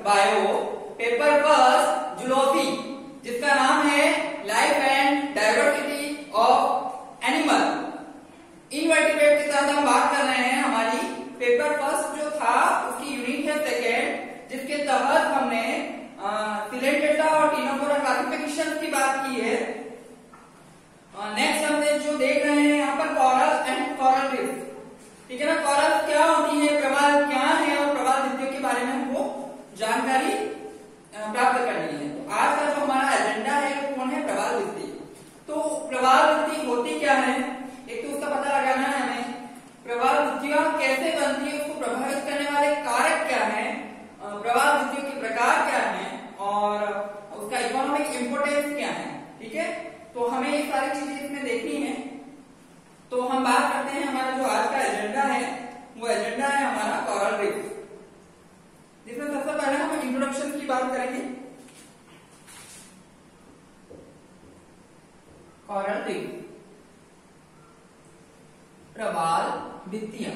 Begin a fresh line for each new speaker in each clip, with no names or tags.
Bio, paper first zoology जिसका नाम है life and diversity of animal. Invertebrate के साथ हम बात कर रहे हैं। हमारी पेपर फर्स्ट जो था उसकी यूनिट है सेकेंड, जिसके तहत हमने सिलेंटेटा और टिनोफोरा क्लासिफिकेशन की बात की है। नेक्स्ट हम जो देख रहे हैं यहाँ पर कॉरल एंड कॉरल रीफ, ठीक है ना। कॉरल क्या होती है, प्रवाल क्या है और प्रवाल भित्तियों के बारे में हमको जानकारी प्राप्त करनी है। तो आज का जो हमारा एजेंडा है वो कौन है, प्रवाल भित्ति। तो प्रवाल भित्ति होती क्या है, एक तो उसका पता लगाना है हमें। प्रवाल भित्तियां कैसे बनती है, उसको प्रभावित करने वाले कारक क्या है, प्रवाल भित्तियों के प्रकार क्या है और उसका इकोनॉमिक इंपोर्टेंस क्या है, ठीक है। तो हमें ये सारी चीजें इसमें देखनी है। तो हम बात करते हैं, हमारा जो आज का एजेंडा है वो एजेंडा है हमारा कॉरल रीफ, जिसमें सबसे पहले हम इंट्रोडक्शन की बात करेंगे। कॉरल रीफ, प्रवाल भित्तियां।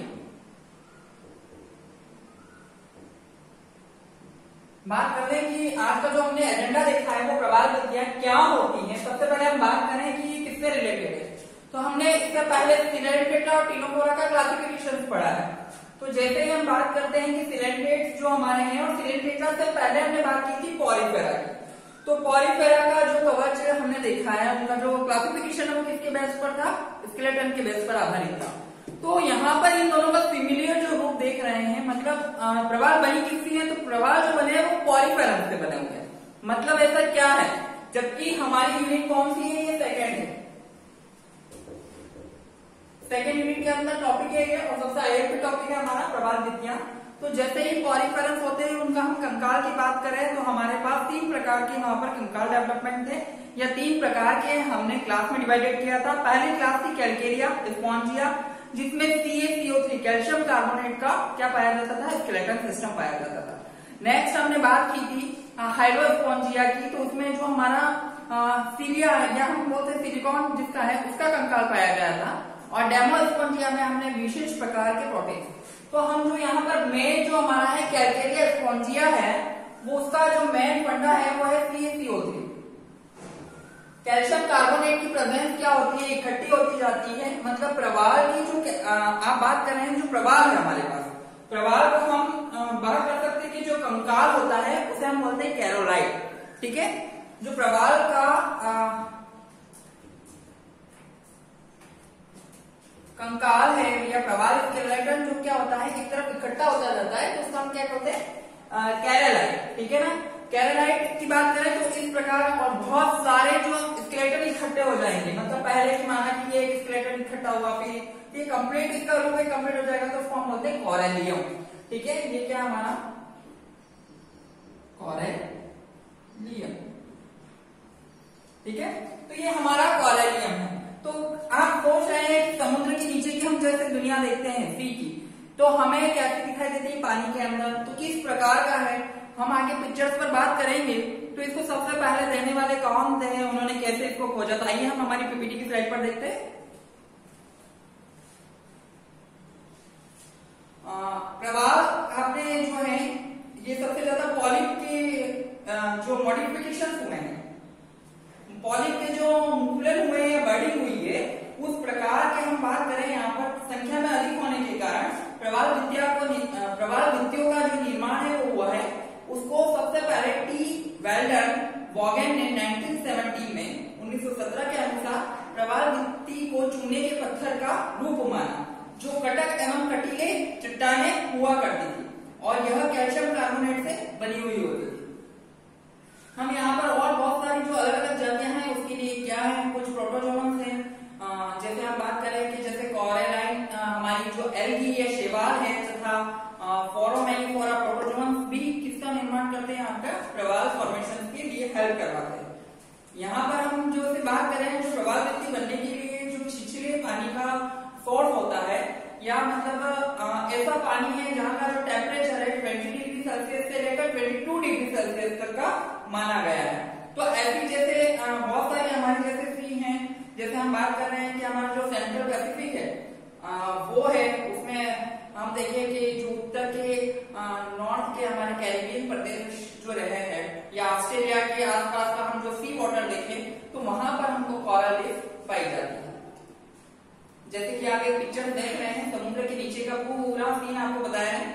बात करते हैं कि आज का जो हमने एजेंडा देखा है वो प्रवाल भित्तियां क्या होती हैं। सबसे पहले हम बात करें कि किससे रिलेटेड है। तो हमने इससे पहले सिलेंटेटा और टिनोफोरा का क्लासिफिकेशन पढ़ा है। तो जैसे ही हम बात करते हैं कि सिलेंटेट्स जो हमारे हैं, और सिलेंटेटा से पहले हमने बात की थी पॉरीफेरा की। तो पॉरीफेरा का जो कवच हमने देखा है, उनका जो क्लासिफिकेशन है वो किसके बेस पर था, स्केलेटन के बेस पर आधारित था। तो यहाँ पर इन दोनों का सिमिलियर जो रूप देख रहे हैं, मतलब प्रवाल बनी किससे है, तो प्रवाल जो बने हैं वो पॉरीफेरम से बने हुए हैं। मतलब ऐसा क्या है, जबकि हमारी यूनिट कौन सी है, ये सेकेंड है। सेकेंड यूनिट के अंदर टॉपिक है ये, और सबसे हाईएस्ट टॉपिक है हमारा प्रवाल भित्तियां। तो जैसे ही पॉरीफेरम्स होते हैं उनका हम कंकाल की बात करें तो हमारे पास 3 प्रकार के वहां पर कंकाल डेवलपमेंट थे, या 3 प्रकार के हमने क्लास में डिवाइडेड किया था। पहली क्लास थी कैलकेरिया स्पॉन्जिया, जिसमें CaCO3 कैल्शियम कार्बोनेट का क्या पाया जाता था, स्केलेटन सिस्टम पाया जाता था। नेक्स्ट हमने बात की थी हाइड्रोस्पॉन्जिया की, तो उसमें जो हमारा सीलिया या हम बोलते सिलिकॉन जिसका है उसका कंकाल पाया गया था। और डेमोस्पॉन्जिया में हमने विशेष प्रकार के प्रोटीन। तो हम जो यहाँ पर मेन जो हमारा है कैलकेरिया स्पॉन्जिया है, वो उसका जो मेन फंडा है वो है CaCO3। कैल्शियम कार्बोनेट की प्रेजेंस क्या होती है, इकट्ठी होती जाती है। मतलब प्रवाल की जो आप बात कर रहे हैं, जो प्रवाल है हमारे पास, प्रवाल को हम बात कर सकते हैं कि जो कंकाल होता है उसे हम बोलते हैं कैरोलाइट, ठीक है। जो प्रवाल का कंकाल है या प्रवाल स्केलेटन जो क्या होता है, एक तरफ इकट्ठा होता जाता है, तो उसका हम क्या कहते हैं, कैरोलाइट, ठीक है ना। कैरोलाइट की बात करें तो इस प्रकार और बहुत सारे जो स्केलेटन इकट्ठे हो जाएंगे। मतलब पहले की माना कि ये एक स्केलेटन इकट्ठा हुआ, फिर ये कंप्लीट इसका रूप कंप्लीट हो जाएगा, तो उसको हम बोलते हैं कॉरेलियम, ठीक है। ये क्या हमारा कॉरेलियम, ठीक है। तो ये हमारा कॉरेलियम है। तो आप सोच रहे हैं कि समुद्र के नीचे की हम जैसे दुनिया देखते हैं सी की, तो हमें कैसे दिखाई देती है पानी के अंदर, तो किस प्रकार का है, हम आगे पिक्चर्स पर बात करेंगे। तो इसको सबसे पहले देने वाले कौन थे, उन्होंने कैसे इसको खोजा था, आइए हम हमारी पीपीटी की स्लाइड पर देखते हैं। प्रवाल आपने जो है ये सबसे ज्यादा पॉलिप के जो मॉडिफिकेशन हुए हैं, पॉलिप के जो मुकुलन हुए हैं, बड़ी हुई है, उस प्रकार के हम बात करें यहाँ पर संख्या में अधिक होने के कारण प्रवाल भित्तियों का जो निर्माण है वो हुआ है। उसको सबसे पहले टी वेल्डन वॉगन ने 1970 में 1917 के अनुसार प्रवाल भित्ति को चूने के पत्थर का रूप माना, जो कटक एवं कटीले चट्टानें हुआ करती थी और यह कैल्शियम कार्बोनेट से बनी हुई होती थी। हम यहाँ पर और बहुत सारी जो अलग अलग जातियां हैं उसके लिए क्या है, कुछ प्रोटोजोअन्स हैं। जैसे हम बात करें कि जैसे कॉरेलाइन हमारी जो एल्गी या शैवाल है, तथा फोरामेनिफोरा प्रोटोजोअन्स भी किसका निर्माण करते हैं, आपका प्रवाल फॉर्मेशन के लिए हेल्प करवाते हैं। यहाँ पर हम जो से बात करें, जो प्रवाल भित्ति बनने के लिए जो छिछले पानी का सोर्स होता है, या मतलब ऐसा पानी है जहाँ का जो टेम्परेचर है 20 डिग्री सेल्सियस से लेकर 22 डिग्री सेल्सियस तक का माना गया है। तो ऐसी जैसे बहुत सारी हमारी जैसे सी हैं, जैसे हम बात कर रहे हैं कि हमारा जो सेंट्रल पैसिफिक है वो है, उसमें हम देखें कि जो उत्तर के नॉर्थ के हमारे कैरिबियन प्रदेश जो रहे हैं या ऑस्ट्रेलिया के आसपास का हम जो सी वाटर देखें तो वहां पर हमको कोरल रीफ पाई जाती है। जैसे कि आप एक पिक्चर देख रहे हैं, समुद्र के नीचे का पूरा सीन आपको बताया है।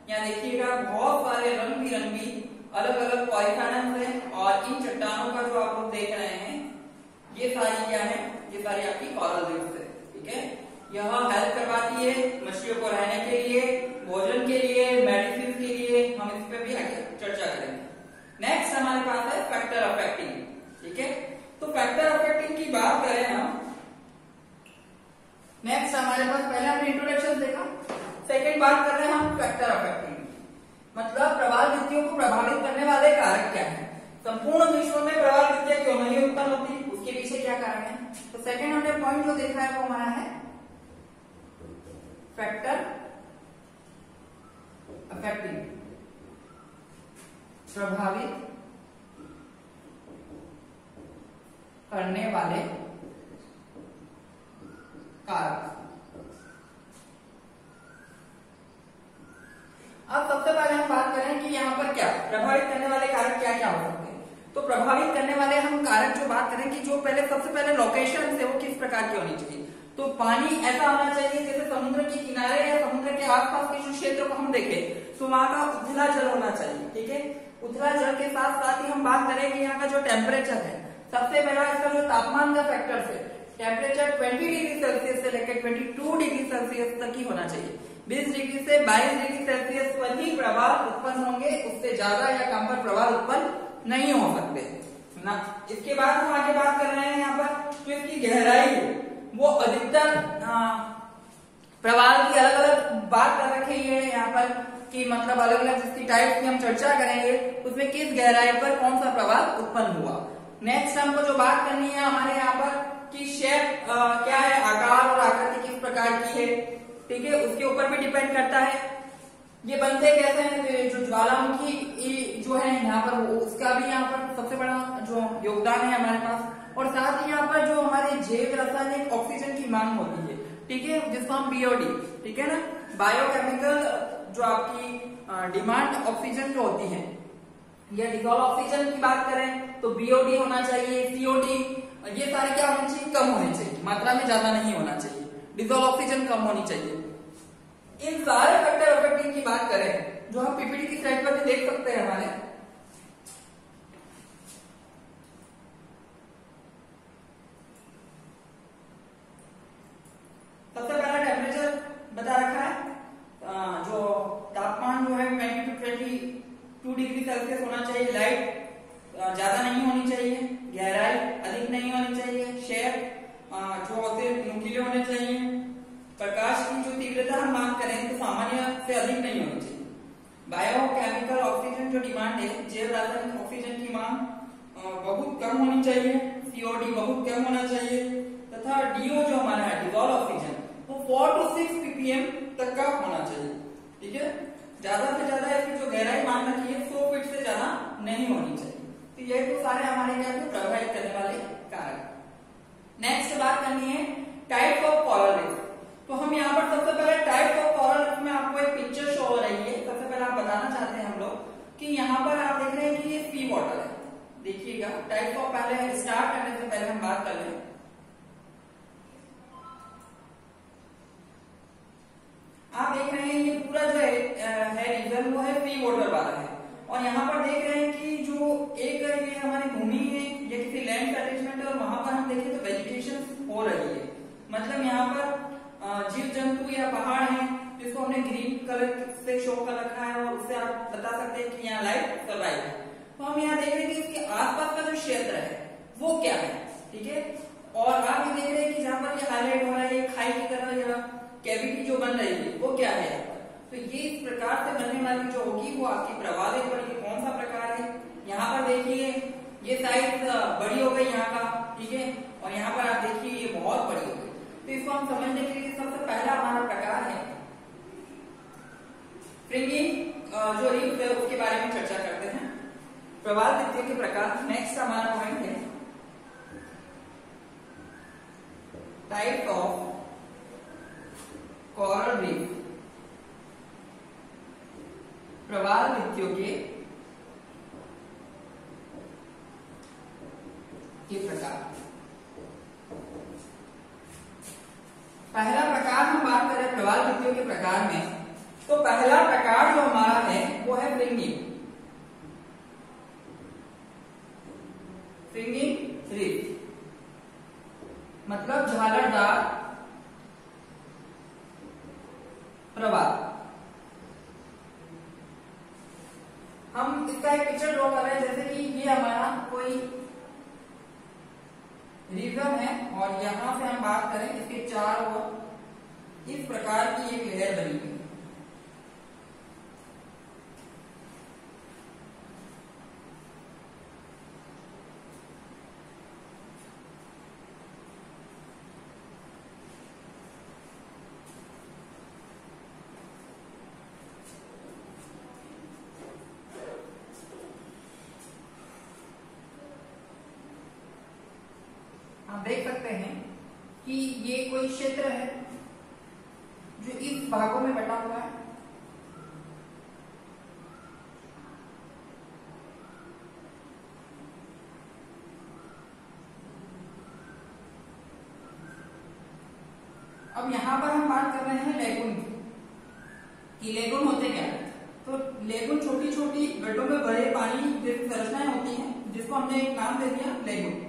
यहाँ देखिएगा बहुत सारे रंग बिरंगी अलग अलग पॉलीकाइड्स हैं और इन चट्टानों का जो आप लोग देख रहे हैं ये सारी क्या है, ये सारी आपकी कोरल रीफ्स है। ठीक है, यह हेल्प करवाती है मछलियों को रहने के लिए, भोजन के लिए, मेडिसिन के लिए। हम इस पे भी आगे चर्चा करेंगे। नेक्स्ट हमारे पास है फैक्टर अफेक्टिंग। ठीक है, तो फैक्टर अफेक्टिंग की बात करें हम, नेक्स्ट हमारे पास पहले हमने इंट्रोडक्शन देखा, सेकंड बात कर रहे हैं हम फैक्टर अफेक्टिंग, मतलब प्रवाल भित्तियों को प्रभावित करने वाले कारक क्या है। संपूर्ण विश्व में प्रवाल भित्तियां क्यों नहीं उत्पन्न होती, उसके पीछे क्या कारण है। तो सेकंड हमने पॉइंट जो देखा है वो हमारा है फैक्टर अफेक्टिंग, प्रभावित करने वाले कारक। अब सबसे पहले हम बात करें कि यहाँ पर क्या प्रभावित करने वाले कारक क्या क्या हो सकते हैं। तो प्रभावित करने वाले हम कारक जो बात करें कि जो पहले सबसे पहले लोकेशन है वो किस प्रकार की होनी चाहिए। तो पानी ऐसा होना चाहिए जैसे समुद्र के किनारे या समुद्र के आसपास के जो क्षेत्र को हम देखें तो वहां का उथला जल होना चाहिए। ठीक है, उथला जल के साथ साथ ही हम बात करें कि यहाँ का जो टेम्परेचर है, सबसे पहला इसका जो तापमान का फैक्टर है, टेम्परेचर 20 डिग्री सेल्सियस से लेकर 22 डिग्री सेल्सियस तक ही होना चाहिए। 20 डिग्री से 22 डिग्री सेल्सियस पर ही प्रवाह उत्पन्न होंगे, उससे ज्यादा या कम पर प्रवाह उत्पन्न नहीं हो सकते ना। इसके बाद हम आगे बात कर रहे हैं यहाँ पर तो इसकी गहराई है वो अधिकतर प्रवाह की अलग अलग बात कर रखी है यहाँ पर कि मतलब अलग अलग जिसकी टाइप की हम चर्चा करेंगे उसमें किस गहराई पर कौन सा प्रवाह उत्पन्न हुआ। नेक्स्ट हमको जो बात करनी है हमारे यहाँ पर कि शेप क्या है, आकार और आकृति किस प्रकार की है। ठीक है, उसके ऊपर भी डिपेंड करता है ये बनते कैसे हैं। जो ज्वालामुखी जो है यहाँ पर उसका भी यहाँ पर सबसे बड़ा जो योगदान है हमारे पास, और साथ ही यहाँ पर जो हमारे जैव रासायनिक ऑक्सीजन की मांग होती है। ठीक है, जिसको हम बीओडी, ठीक है ना, बायोकेमिकल जो आपकी डिमांड ऑक्सीजन जो होती है या डिसॉल्व ऑक्सीजन की बात करें तो बीओडी होना चाहिए, सीओडी, ये सारे क्या होने चाहिए, कम होने चाहिए, मात्रा में ज्यादा नहीं होना चाहिए, डिसॉल्व ऑक्सीजन कम होनी चाहिए। इन सारे फैक्टर अफेक्टिंग की बात करें जो हम पीपीटी की स्लाइड पर भी देख सकते हैं हमारे, सबसे पहला टेम्परेचर बता रखा है, जो तापमान जो है 20 to 22 डिग्री सेल्सियस होना चाहिए, लाइट ज्यादा नहीं होनी चाहिए, गहराई अधिक नहीं होनी चाहिए, शेप जो होते नुकीले होने चाहिए, प्रकाश की जो तीव्रता हम बात करें तो सामान्य से अधिक नहीं होनी चाहिए, बायोकेमिकल ऑक्सीजन जो डिमांड है, जैव रासायनिक ऑक्सीजन की मांग बहुत कम होनी चाहिए, सीओडी बहुत कम होना चाहिए, तथा डीओ जो हमारा है डिसॉल्व ऑक्सीजन वो 4 to 6 ppm तक का होना चाहिए। ठीक है, ज्यादा से ज्यादा इसकी जो गहराई मान रखी है 100 फीट से ज्यादा नहीं होनी चाहिए। तो ये तो सारे हमारे क्या प्रभावित करने वाले कारक। नेक्स्ट बात करनी है टाइप ऑफ कोरल रीफ। तो हम यहाँ पर सबसे पहले टाइप ऑफ कोरल रीफ में आपको एक पिक्चर शो हो रही है। सबसे पहले आप बताना चाहते हैं हम लोग कि यहाँ पर आप देख रहे हैं कि ये सी वाटर है। देखिएगा टाइप ऑफ, पहले स्टार्ट करने से पहले हम बात कर लें, आप देख रहे हैं ये पूरा जो है रीजन वो है सी वाटर वाला है, और यहाँ पर देख रहे हैं कि जो एक ये हमारी भूमि है ये किसी लैंड अटैचमेंट है, और वहां पर हम देखें तो वेजिटेशन हो रही है, मतलब यहाँ पर जीव जंतु या पहाड़ है जिसको हमने ग्रीन कलर से शो कर रखा है, और उससे आप बता सकते हैं कि यहाँ लाइफ सर्वाइव है। तो हम यहाँ देख रहे हैं कि इसके आसपास का जो क्षेत्र है वो क्या है। ठीक है, और आप ये देख रहे हैं कि जहाँ पर ये हाईलाइट हो रहा है खाई की तरह कैविटी जो बन रही है वो क्या है। तो ये इस प्रकार से बनने वाली जो होगी वो आपकी प्रवाहित पर ये कौन सा प्रकार है। यहाँ पर देखिए ये साइज बड़ी हो गई यहाँ का, ठीक है, और यहाँ पर आप देखिए ये बहुत बड़ी हो गई। तो इसको हम समझने के लिए सबसे पहला हमारा प्रकार है फ्रिंगिंग जो रीफ है उसके बारे में चर्चा करते हैं, प्रवाल भित्तियों के प्रकार। नेक्स्ट हमारा पॉइंट है टाइप ऑफ कोरल रीफ। प्रवाल भित्तियों के प्रकार। पहला प्रकार हम बात करें प्रवाल भित्तियों के प्रकार में, तो पहला प्रकार जो हमारा है वो है फ्रिंगिंग रीफ, मतलब झालरदार प्रवाल। हम इसका एक पिक्चर ड्रॉ कर रहे हैं, जैसे कि ये हमारा कोई रिवर है और यहां से हम बात करें इसके चारों ओर इस प्रकार की एक लेयर बनी हुई है। आप देख सकते हैं कि ये कोई क्षेत्र है जो इस भागों में बटा हुआ है। अब यहां पर हम बात कर रहे हैं लेगून की। लेगून होते क्या है? तो लेगून छोटी छोटी गड्ढों में भरे पानी जैसी संरचनाएं होती हैं, जिसको हमने एक नाम दे दिया लेगून।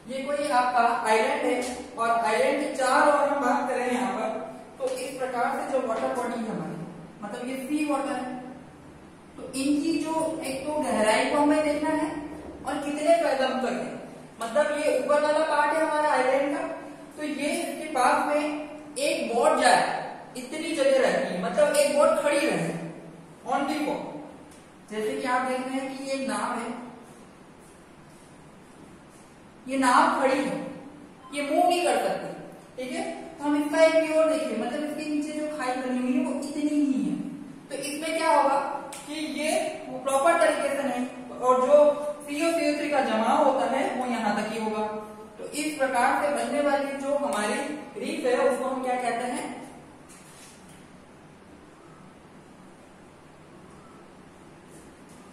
ये कोई आपका आइलैंड है और आइलैंड के चार ओर हम बात करें यहाँ पर, तो इस प्रकार से जो वाटर बॉडी है हमारी, मतलब ये सी वाटर है, तो इनकी जो एक तो गहराई को हमें देखना है और कितने कदम तक है। मतलब ये ऊपर वाला पार्ट है हमारा आइलैंड का, तो ये इसके पास में एक बोट जाए इतनी जगह रहती है, मतलब एक बोट खड़ी रहे ऑन दी बोट। जैसे कि आप देख रहे हैं कि ये नाव है, ये नाव खड़ी है, ये मूव नहीं कर सकती, ठीक है। तो हम इसका एक व्यूअर देखिए, मतलब इसके नीचे जो खाई बनी हुई है वो इतनी ही है, तो इसमें क्या होगा कि ये प्रॉपर तरीके से नहीं, और जो CO3 का जमाव होता है वो यहां तक ही होगा। तो इस प्रकार से बनने वाली जो हमारी रीफ है उसको हम क्या कहते हैं?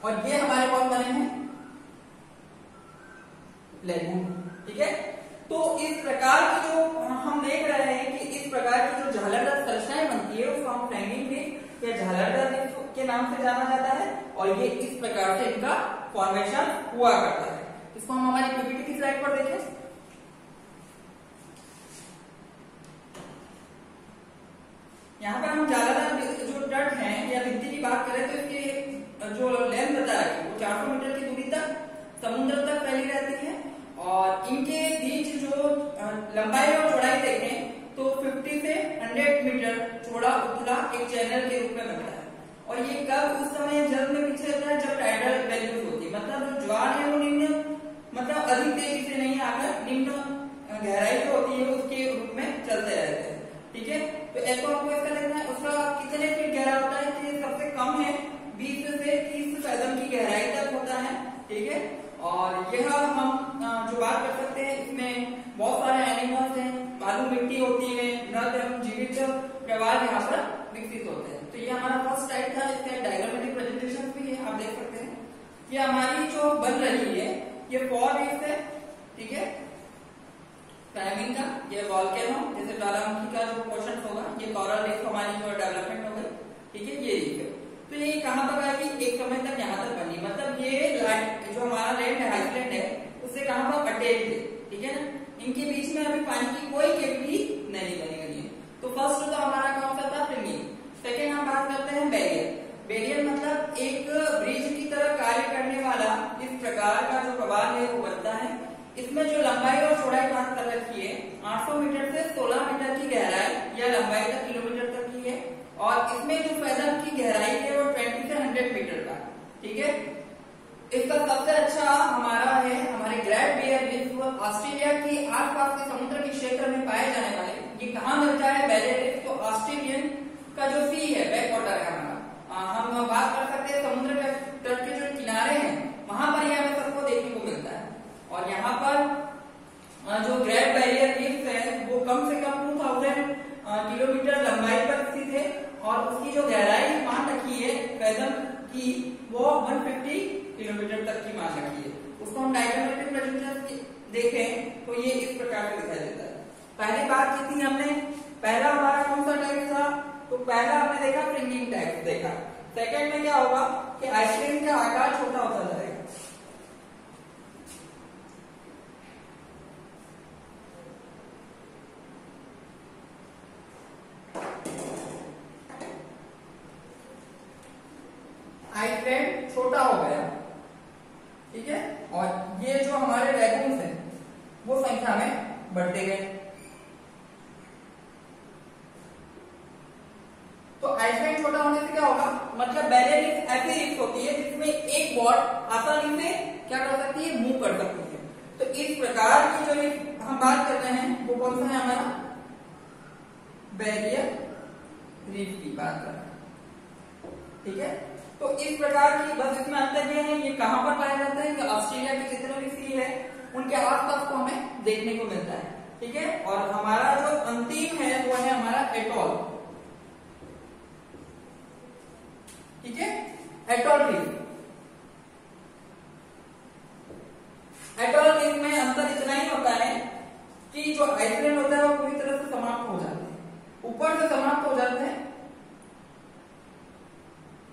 और ये हमारे कौन बने हैं? लेगून, ठीक है। तो इस प्रकार की जो हम देख रहे हैं कि इस प्रकार की जो झालरदार संरचनाएं बनती है उसको हम फ्रेमिंग रीफ या झालरदार रीफ के नाम से जाना जाता है, और ये इस प्रकार से इनका फॉर्मेशन हुआ करता है। इसको हम हमारी पीपीटी की स्लाइड पर देखें। यहाँ पर हम झालरदार जो तट है या भित्ति की बात करें तो इसकी जो लेंथ बता रही है वो 400 मीटर की दूरी तक समुद्र तक फैली रहती है, और इनके बीच जो लंबाई और चौड़ाई देखें तो 50 से 100 मीटर चौड़ा उथला एक चैनल के रूप में बनता है। और ये कब उस समय जल में पीछे रहता है जब टाइडल वैल्यूज होती है, मतलब जो ज्वार है वो निम्न, मतलब अधिक तेजी से नहीं आकर निम्न गहराई जो होती है उसके रूप में चलते रहते हैं, ठीक है। तो ऐसा आपको इसका देखना है, उसका कितने फीट गहरा होता है कि सबसे कम है 20 से 30 कदम की गहराई तक होता है, ठीक है। और यह हम जो बात कर सकते हैं इसमें बहुत सारे एनिमल्स हैं, बालू मिट्टी होती है, नर एवं जीवित प्रवाल यहाँ पर विकसित होते हैं। तो ये हमारा फर्स्ट टाइप था, इसका डायग्रामेटिक प्रेजेंटेशन भी है, आप देख सकते हैं। ये हमारी जो बन रही है ये फॉर रीफ है, ठीक है, टाइमिंग का। ये वॉल्केनो जैसे ज्वालामुखी का जो पोर्शन होगा, ये कोरल रीफ हमारी जो डेवलपमेंट हो गई, ठीक है, ये रीफ है। तो ये कहां तक आएगी? एक समय तक यहाँ तक बनी, मतलब ये जो हमारा लैंड है, आइसलैंड है, उससे कहां पर अटैच है, ठीक है ना। इनके बीच में अभी पानी की कोई कैविटी नहीं बनी हुई है। तो फर्स्ट तो हमारा कौन सा था? फ्रिंगिंग। सेकेंड हम बात करते हैं बैरियर। बैरियर मतलब एक ब्रिज की तरह कार्य करने वाला इस प्रकार का जो प्रवाल है वो बनता है। इसमें जो लंबाई और चौड़ाई बात कर रखी है 800 मीटर से 16 मीटर की गहराई या लंबाई तक किलोमीटर तक की है, और इसमें जो फैदम की गहराई है वो 20 से 100 मीटर का, ठीक है। इसका सबसे अच्छा हमारा है हमारे ग्रेट बेयर रीफ, ऑस्ट्रेलिया के आसपास के समुद्र के क्षेत्र में पाए जाने वाले। ये कहाँ मिलता है बैरियर रीफ? तो ऑस्ट्रेलियन का जो सी है, बैक वाटर है हमारा, हम बात कर सकते हैं समुद्र के तट के जो किनारे हैं वहां पर ये हमें सबको देखने को मिलता है। और यहाँ पर की वो 150 किलोमीटर तक की मान रखी है। उसको हम डायग्रामेटिक रेजिस्टेंस देखें तो ये इस प्रकार से दिखाई देता है। पहली बात की थी हमने, पहला हमारा कौन सा टैक्स था, तो पहला हमने देखा फ्रिंजिंग टैक्स देखा। सेकंड में क्या होगा कि आइसक्रीम का आकार छोटा होता जाएगा। आइसलैंड छोटा हो गया, ठीक है, और ये जो हमारे लैगून्स हैं वो संख्या में बढ़ते गए। तो आइसलैंड छोटा होने से क्या होगा, मतलब बैलेंस ऐसी रिस्क होती है जिसमें एक बॉट आसानी से क्या कर सकती है, मूव कर सकती है। तो इस प्रकार की जो हम बात कर रहे हैं वो कौन सा है हमारा, बैरियर रीफ की बात कर रहे हैं, ठीक है। तो इस प्रकार की बस इसमें अंतर ये है, ये कहां पर पाया जाता है, कि ऑस्ट्रेलिया के जितने भी सी है उनके आसपास को हमें देखने को मिलता है, ठीक है। और हमारा जो अंतिम है वो है हमारा एटॉल, ठीक है, एटॉल रीफ। एटॉल रीफ में अंतर इतना ही होता है कि जो आइसलैंड होता है वो पूरी तरह से समाप्त हो जाते हैं, ऊपर से समाप्त हो जाते हैं,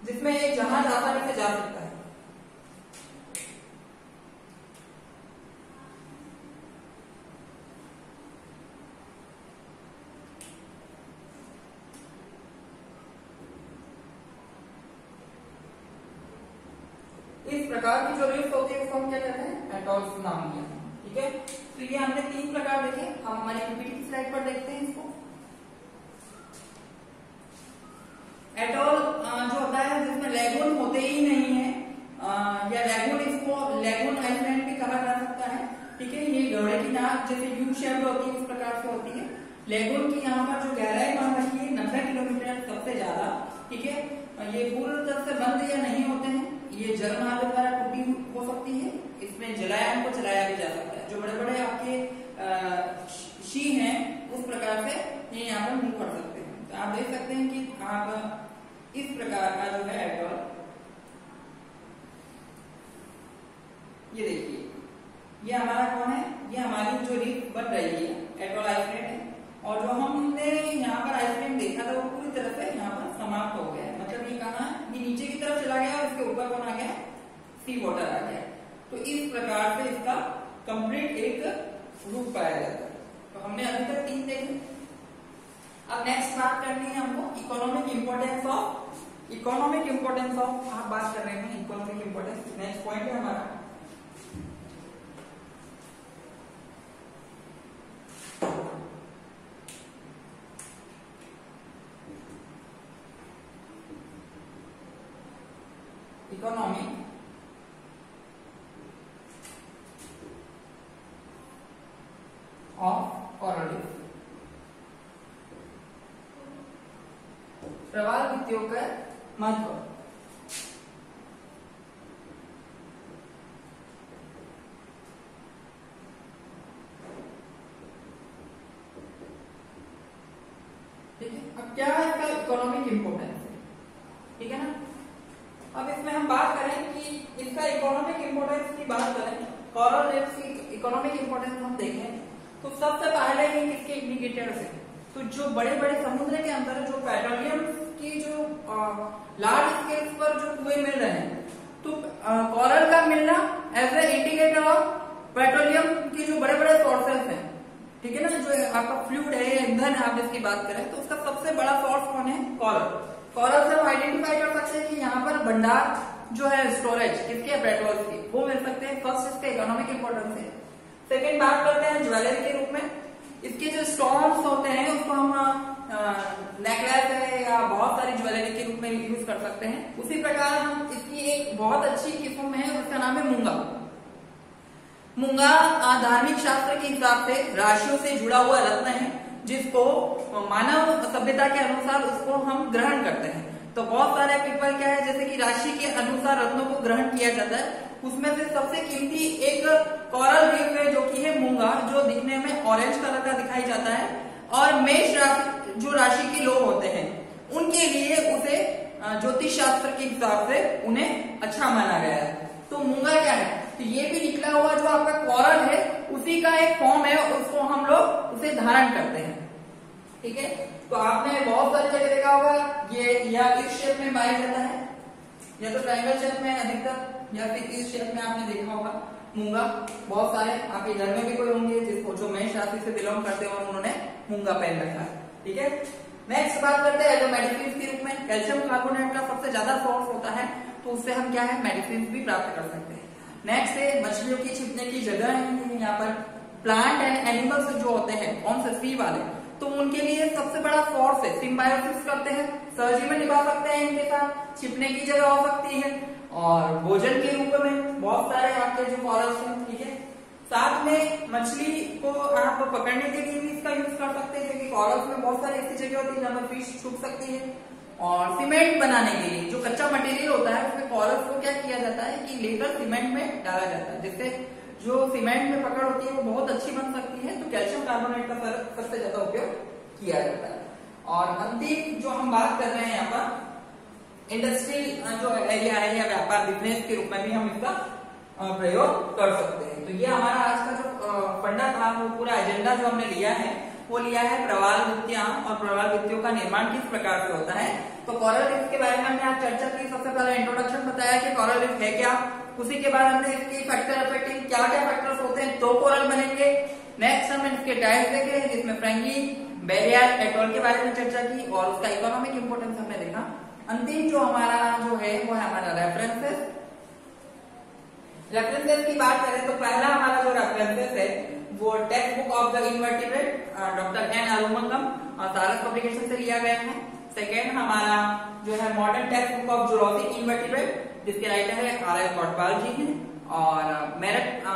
जिसमें एक जहाज आसानी से जा सकता है। इस प्रकार की जो रीफ होती है उसको हम क्या कहते हैं, एटॉल्स नाम दिया है, ठीक है। तो ये हमने 3 प्रकार देखे, हम हमारी पीपीटी की स्लाइड पर देखते हैं इसको। एटॉल जो होता है जिसमें लैगून होते ही नहीं है, या लैगून, इसको लैगून आइलैंड भी कहा जा सकता है, ठीक है। ये घोड़े की नाक जैसे यू शेप होती है उस प्रकार से होती है। लैगून की यहाँ पर जो गहराई मान रखी है 90 किलोमीटर सबसे ज्यादा, ठीक है। ये पूरी तरह से बंद या नहीं होते हैं, ये जलमार्ग द्वारा टूटी हो सकती है, इसमें जलायन को चलाया भी जा सकता है। जो बड़े बड़े आपके शी हैं उस प्रकार से ये यहाँ पर मूव कर सकते हैं। तो आप देख सकते हैं कि आप इस प्रकार का जो है एटॉल, ये देखिए, ये हमारा कौन है, ये हमारी जो रीफ बन रही है एटॉल आइसलैंड है। और जो हमने यहाँ पर आइसलैंड देखा था वो पूरी तरह से यहाँ पर समाप्त हो गया है, मतलब ये कहाँ, ये नीचे की तरफ चला गया और इसके ऊपर कौन आ गया, सी वाटर आ गया। तो इस प्रकार से इसका कंप्लीट एक रूप पाया जाता है। तो हमने अभी तक 3 देखे। अब नेक्स्ट बात करनी है हमको इकोनॉमिक इंपोर्टेंस ऑफ, आप बात कर रहे हैं इकोनॉमिक इंपोर्टेंस, नेक्स्ट पॉइंट है हमारा। इकोनॉमी ऑफ कोरल रीफ, प्रवाल भित्तियों का महत्व। ठीक है, अब क्या है इसका इकोनॉमिक इंपोर्टेंस, ठीक है ना। अब इसमें हम बात करें कि इसका इकोनॉमिक इंपोर्टेंस की बात करें, कोरल रीफ की इकोनॉमिक इंपोर्टेंस हम देखें तो सबसे पहले ही इसके इंडिकेटर्स है। तो जो बड़े बड़े समुद्र के अंदर जो पेट्रोलियम की जो लार्ज स्केल पर जो कुएं मिल रहे हैं, तो कोरल का मिलना as a indicator of petroleum की जो बड़े बड़े सोर्सेस हैं, ठीक है ना, जो आपका फ्लूइड है, ईंधन है, आप इसकी बात करें तो उसका सबसे बड़ा सोर्स कौन है, कोरल। कोरल से हम आइडेंटिफाई कर सकते हैं कि यहाँ पर भंडार जो है स्टोरेज किसके, पेट्रोल के, वो मिल सकते हैं। फर्स्ट इसका इकोनॉमिक इंपोर्टेंस है। सेकेंड बात करते हैं ज्वेलरी के रूप में, इसके जो स्टोन्स होते हैं उसको हम नेकलेस है या बहुत सारी ज्वेलरी के रूप में यूज कर सकते हैं। उसी प्रकार हम इसकी एक बहुत अच्छी किस्म है, उसका नाम है मूंगा। मूंगा धार्मिक शास्त्र के हिसाब से राशियों से जुड़ा हुआ रत्न है, जिसको मानव सभ्यता के अनुसार उसको हम ग्रहण करते हैं। तो बहुत सारे पीपल क्या है, जैसे कि राशि के अनुसार रत्नों को ग्रहण किया जाता है। उसमें से सबसे कीमती एक कोरल रीफ है जो कि है मूंगा, जो दिखने में ऑरेंज कलर का दिखाई जाता है। और मेष राशि, जो राशि के लोग होते हैं उनके लिए उसे ज्योतिष शास्त्र के हिसाब से उन्हें अच्छा माना गया है। तो मूंगा क्या है, तो ये भी निकला हुआ जो आपका कोरल है उसी का एक फॉर्म है, उसको हम लोग उसे धारण करते हैं। ठीक है, तो आपने बहुत सारी जगह देखा होगा ये या इस शेप में पाया जाता है, या तो ट्रायंगल शेप में अधिकतर, या फिर इस शेप में आपने देखा होगा मूंगा। बहुत सारे आपके घर में भी कोई होंगे जिसको जो मेष राशि से बिलोंग करते हैं और उन्होंने मूंगा पहन रखा है। ठीक है, नेक्स्ट बात करते हैं जो मेडिसिन के रूप में कैल्शियम कार्बोनेट का सबसे ज्यादा सोर्स होता है, तो उससे हम क्या है मेडिसिन भी प्राप्त कर सकते हैं। नेक्स्ट है मछलियों की छिपने की जगह है, यहाँ पर प्लांट एंड एनिमल्स जो होते हैं कौन से सी वाले, तो उनके लिए सबसे बड़ा सोर्स है, सिम्बायोसिस करते हैं, सहजीवन निभा सकते हैं इनके साथ, छिपने की जगह हो सकती है और भोजन के रूप में बहुत सारे आपके जो कॉरल्स हैं। ठीक है, साथ में मछली को आप पकड़ने के लिए भी इसका यूज कर सकते हैं, क्योंकि कॉरल्स में बहुत सारी ऐसी जगह होती है जहां पर फिश छुप सकती है। और सीमेंट बनाने के लिए जो कच्चा मटेरियल होता है उसमें कॉरल्स को क्या किया जाता है कि लेकर सीमेंट में डाला जाता है, जिससे जो सीमेंट में पकड़ होती है वो बहुत अच्छी बन सकती है। तो कैल्शियम कार्बोनेट का सबसे ज्यादा उपयोग किया जाता है। और अंतिम जो हम बात कर रहे हैं यहाँ पर इंडस्ट्रियल जो एरिया है या व्यापार बिजनेस के रूप में भी हम इसका प्रयोग कर सकते हैं। तो ये हमारा आज का जो फंडा था, वो पूरा एजेंडा जो हमने लिया है वो लिया है प्रवाल वित्तियां, और प्रवाल वित्तियों का निर्माण किस प्रकार से होता है। तो कोरल रीफ के बारे में हमने आज चर्चा की। सबसे पहले इंट्रोडक्शन बताया कि कोरल रीफ है क्या, उसी के बाद हमने इसकी फैक्टर अफेक्टिंग क्या क्या फैक्टर्स होते हैं तो कोरल बनेंगे। नेक्स्ट हमने इसके टाइप्स देखे जिसमें फ्रैंकी बेरियाल एटोल के बारे में चर्चा की और उसका इकोनॉमिक इंपोर्टेंस हमने देखा। अंतिम जो हमारा जो है वो है हमारा रेफरेंसेस। रेफरेंसेस की बात करें तो पहला हमारा जो रेफरेंसेस है वो text book of the invertebrate doctor N Arumugam और सारस पब्लिकेशन से लिया गया है। सेकेंड हमारा जो है modern text book of zoologic invertebrate, जिसके राइटर है R.L. कोटपाल जी हैं और मेरठ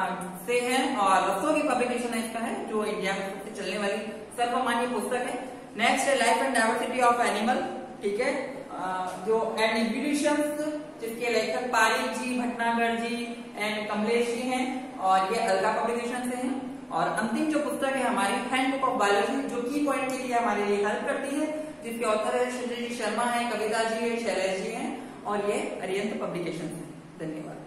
से हैं, और रसो की पब्लिकेशन है इसका है, जो इंडिया में सबसे चलने वाली सर्वमान्य पुस्तक है। नेक्स्ट है life and diversity of animal. ठीक है, जो एंड इवोल्यूशंस, जिसके लेखक पारिक जी, भटनागर जी एंड कमलेश जी हैं, और ये अलका पब्लिकेशन से हैं। और अंतिम जो पुस्तक है हमारी हैंडबुक ऑफ बायोलॉजी, जो की पॉइंट के लिए हमारे लिए हेल्प करती है, जिसके ऑथर है श्री शर्मा है, कविता जी है, शैलेश जी हैं, और ये अरियंत पब्लिकेशन है। धन्यवाद।